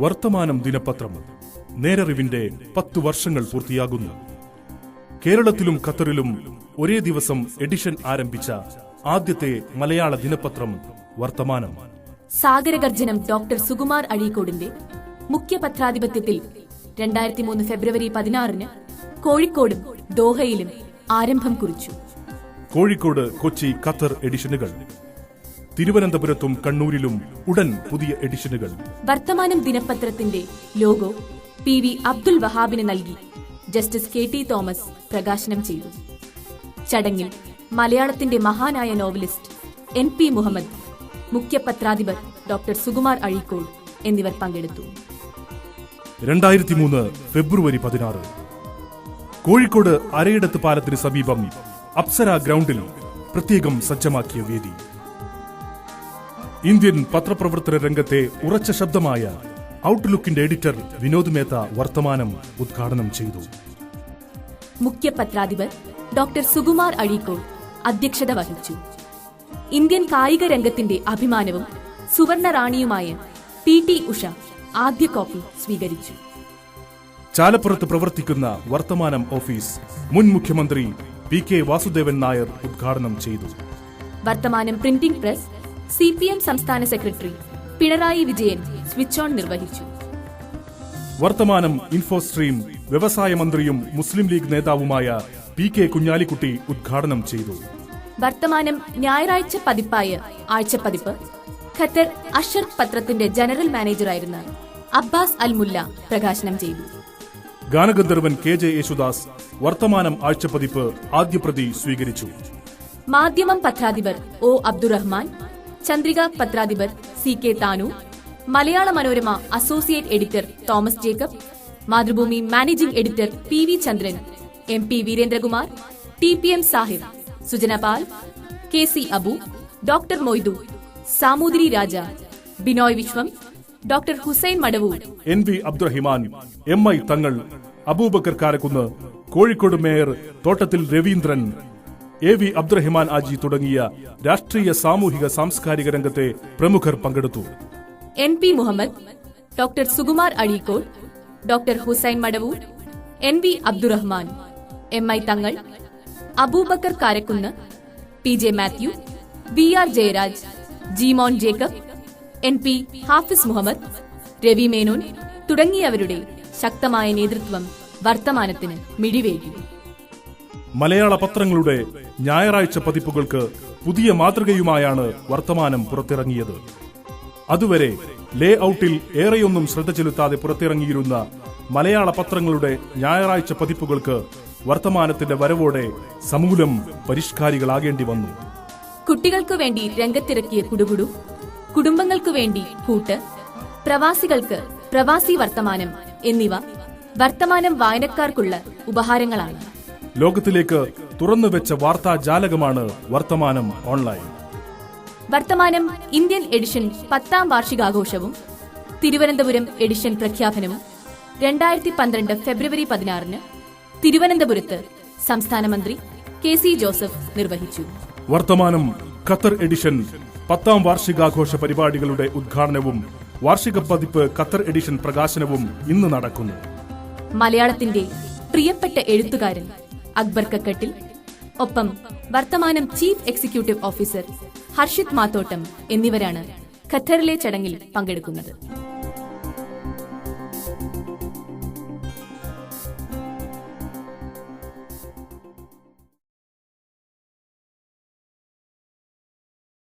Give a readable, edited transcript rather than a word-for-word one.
വർത്തമാനം ദിനപത്രം നേരറിവിന്റെ 10 വർഷങ്ങൾ പൂർത്തിയാകുന്നു. കേരളത്തിലും ഖത്തറിലും ഒരേ ദിവസം എഡിഷൻ ആരംഭിച്ച ആദ്യത്തെ മലയാള ദിനപത്രം വർത്തമാനം. സാഗരഗർജനം ഡോക്ടർ സുകുമാർ അഴീക്കോടിന്റെ മുഖ്യ പത്രാധിപത്യത്തിൽ 2003 ഫെബ്രുവരി 16 കോഴിക്കോടും ദോഹയിലും ആരംഭം കുറിച്ചു. കോഴിക്കോട്, കൊച്ചി, ഖത്തർ എഡിഷനുകൾ. തിരുവനന്തപുരത്തും കണ്ണൂരിലും ഉടൻ പുതിയ എഡിഷനുകൾ. വർത്തമാനം ദിനപത്രത്തിന്റെ ലോഗോ PV അബ്ദുൽ വഹാബിന് നൽകി ജസ്റ്റിസ് KT തോമസ് പ്രകാശനം ചെയ്തു. ചടങ്ങിൽ മലയാളത്തിന്റെ മഹാനായ നോവലിസ്റ്റ് NP മുഹമ്മദ്, മുഖ്യ പത്രാധിപർ ഡോക്ടർ സുകുമാർ അഴീക്കോട് എന്നിവർ പങ്കെടുത്തു. 2003 ഫെബ്രുവരി 16 കോഴിക്കോട് അരയിടത്ത് പാലത്തിന് സമീപം അപ്സര ഗ്രൗണ്ടിൽ പ്രത്യേകം സജ്ജമാക്കിയ വേദി. ഇന്ത്യൻ പത്രപ്രവർത്തന രംഗത്തെ ഉറച്ച ശബ്ദമായ ഔട്ട്ലുക്കിന്റെ എഡിറ്റർ വിനോദ് മേത്ത വർത്തമാനം ഉദ്ഘാടനം ചെയ്തു. മുഖ്യ പത്രാധിപർ ഡോക്ടർ സുകുമാർ അഴീക്കോട് അധ്യക്ഷത വഹിച്ചു. ഇന്ത്യൻ കായിക രംഗത്തിന്റെ അഭിമാനവും സുവർണ റാണിയുമായ PT ഉഷ ആദ്യ കോപ്പി സ്വീകരിച്ചു. ചാലപ്പുറത്ത് പ്രവർത്തിക്കുന്ന വർത്തമാനം ഓഫീസ് മുൻ മുഖ്യമന്ത്രി PK വാസുദേവൻ നായർ ഉദ്ഘാടനം ചെയ്തു. വർത്തമാനം പ്രിന്റിംഗ് പ്രസ് CPM സംസ്ഥാന secretary Pinarayi Vijayan switch on നിർവഹിച്ചു. വർത്തമാനം ഇൻഫോസ്ട്രീം വ്യവസായ മന്ത്രിയും മുസ്ലിം ലീഗ് നേതാവുമായ PK കുഞ്ഞാലിക്കുട്ടി ഉദ്ഘാടനം ചെയ്തു. വർത്തമാനം ഞായറാഴ്ച പതിപ്പായ ആഴ്ചപ്പതിപ്പ് ഖത്തർ അഷർഖ് പത്രത്തിന്റെ ജനറൽ മാനേജറായിരുന്ന അബ്ബാസ് അൽ മുല്ല പ്രകാശനം ചെയ്തു. ഗാനഗന്ധർവൻ KJ യേശുദാസ് വർത്തമാനം ആഴ്ചപ്പതിപ്പ് ആദ്യപ്രതി സ്വീകരിച്ചു. മാധ്യമം പത്രാധിപർ O Abdurahman, Chandrika പത്രാധിപർ CK Thanu, Malayala Manorama associate editor Thomas Jacob, Mathrubhumi managing editor PV Chandran, MP Veerendrakumar, TPM Sahib, Sujana Pal, KC Abu, doctor Moidu, Samoothiri Raja, Binoy Viswam, doctor Hussain Madavoor, NB Abdurahiman, MI Thangal, Abubakar Karakunnu, Kozhikode mayor Thottathil Raveendran, AV Abdurahiman ആജി തുടങ്ങിയ രാഷ്ട്രീയ, സാമൂഹിക, സാംസ്കാരിക രംഗത്തെ പ്രമുഖർ പങ്കെടുത്തു. NP Muhammad, doctor Sukumar Azhikode, doctor Hussain Madavoor, NV Abdurahman, MI Thangal, Abubakar Karakunnu, PJ Mathew, VR Jayaraj, G Mon Jacob, NP Hafiz Muhammad, Ravi Menon തുടങ്ങിയവരുടെ ശക്തമായ നേതൃത്വം വർത്തമാനത്തിന് മിഴിവേകി. മലയാള പത്രങ്ങളുടെ ഞായറാഴ്ച പതിപ്പുകൾക്ക് പുതിയ മാതൃകയുമായാണ് വർത്തമാനം പുറത്തിറങ്ങിയത്. അതുവരെ ലേ ഔട്ടിൽ ഏറെയൊന്നും ശ്രദ്ധ ചെലുത്താതെ പുറത്തിറങ്ങിയിരുന്ന മലയാള പത്രങ്ങളുടെ ഞായറാഴ്ച പതിപ്പുകൾക്ക് വർത്തമാനത്തിന്റെ വരവോടെ സമൂലം പരിഷ്കാരികളാകേണ്ടി വന്നു. കുട്ടികൾക്കു വേണ്ടി രംഗത്തിറക്കിയ കുടുകുടു, കുടുംബങ്ങൾക്കു വേണ്ടി കൂട്ട്, പ്രവാസികൾക്ക് പ്രവാസി വർത്തമാനം എന്നിവ വർത്തമാനം വായനക്കാർക്കുള്ള ഉപഹാരങ്ങളാണ്. ലോകത്തിലേക്ക് തുറന്നുവെച്ച വാർത്താ ജാലകമാണ് വർത്തമാനം ഓൺലൈൻ. വർത്തമാനം ഇന്ത്യൻ എഡിഷൻ 10ാം വാർഷികാഘോഷവും തിരുവനന്തപുരം എഡിഷൻ പ്രഖ്യാപനവും 2012 ഫെബ്രുവരി 16 തിരുവനന്തപുരത്ത് സംസ്ഥാന മന്ത്രി KC ജോസഫ് നിർവഹിച്ചു. വർത്തമാനം ഖത്തർ എഡിഷൻ 10ാം വാർഷികാഘോഷ പരിപാടികളുടെ ഉദ്ഘാടനവും വാർഷിക പതിപ്പ് ഖത്തർ എഡിഷൻ പ്രകാശനവും ഇന്ന് നടക്കുന്നു. മലയാളത്തിന്റെ പ്രിയപ്പെട്ട എഴുത്തുകാരൻ അക്ബർ കക്കട്ടിൽ, ഒപ്പം വർത്തമാനം chief executive officer Harshit Mathottam എന്നിവരാണ് ഖത്തറിലെ ചടങ്ങിൽ പങ്കെടുക്കുന്നത്.